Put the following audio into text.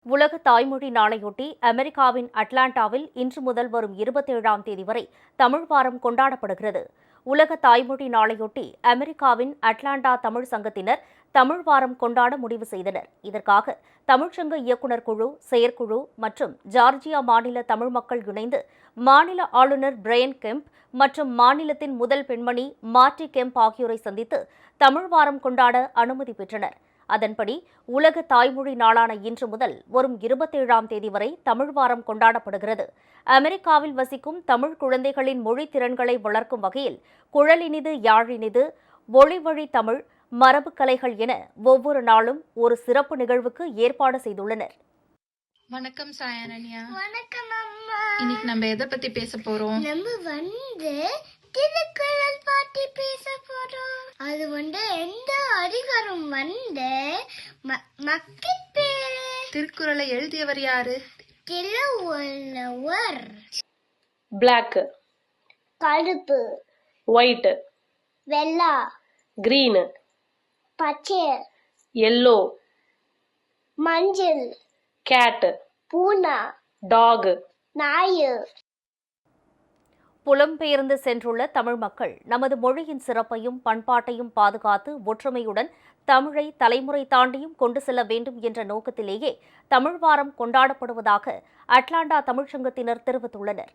உலக தாய்மொழி நாளையொட்டி அமெரிக்காவின் அட்லாண்டாவில் இன்று முதல் வரும் 27ஆம் தேதி வரை தமிழ் வாரம் கொண்டாடப்படுகிறது. உலக தாய்மொழி நாளையொட்டி அமெரிக்காவின் அட்லாண்டா தமிழ் சங்கத்தினர் தமிழ் வாரம் கொண்டாட முடிவு செய்தனர். இதற்காக தமிழ்ச்சங்க இயக்குநர் குழு, செயற்குழு மற்றும் ஜார்ஜியா மாநில தமிழ் மக்கள் இணைந்து மாநில ஆளுநர் பிரையன் கெம்ப் மற்றும் மாநிலத்தின் முதல் பெண்மணி மார்டி கெம்ப் ஆகியோரை சந்தித்து தமிழ் வாரம் கொண்டாட அனுமதி பெற்றனர். அதன்படி உலக தாய்மொழி நாளான இன்று முதல் வரும் 27ஆம் தேதி வரை தமிழ் வாரம் கொண்டாடப்படுகிறது. அமெரிக்காவில் வசிக்கும் தமிழ் குழந்தைகளின் மொழி திறன்களை வளர்க்கும் வகையில் குழலினிது, யாழினிது, ஒளிவழி தமிழ், மரபு கலைகள் என ஒவ்வொரு நாளும் ஒரு சிறப்பு நிகழ்வுக்கு ஏற்பாடு செய்துள்ளனர். வணக்கம் சாயனன்யா. வணக்கம் அம்மா. இன்னைக்கு நம்ம எதை பத்தி பேச போறோம்? திருக்குறள் பத்தி பேச போறோம். அது எந்த அதிகாரம் மக்கள் பேரு. திருக்குறளை எழுதியவர் யாரு? திருவள்ளுவர். Black, கருப்பு, white, வெள்ளை, green, பச்சை, yellow, மஞ்சள், cat, பூனை, dog. நாய். புலம்பெயர்ந்து சென்றுள்ள தமிழ் மக்கள் நமது மொழியின் சிறப்பையும் பண்பாட்டையும் பாதுகாத்து ஒற்றுமையுடன் தமிழை தலைமுறை தாண்டியும் கொண்டு செல்ல வேண்டும் என்ற நோக்கத்திலேயே தமிழ் வாரம் கொண்டாடப்படுவதாக அட்லாண்டா தமிழ்ச்சங்கத்தினர் தெரிவித்துள்ளனர்.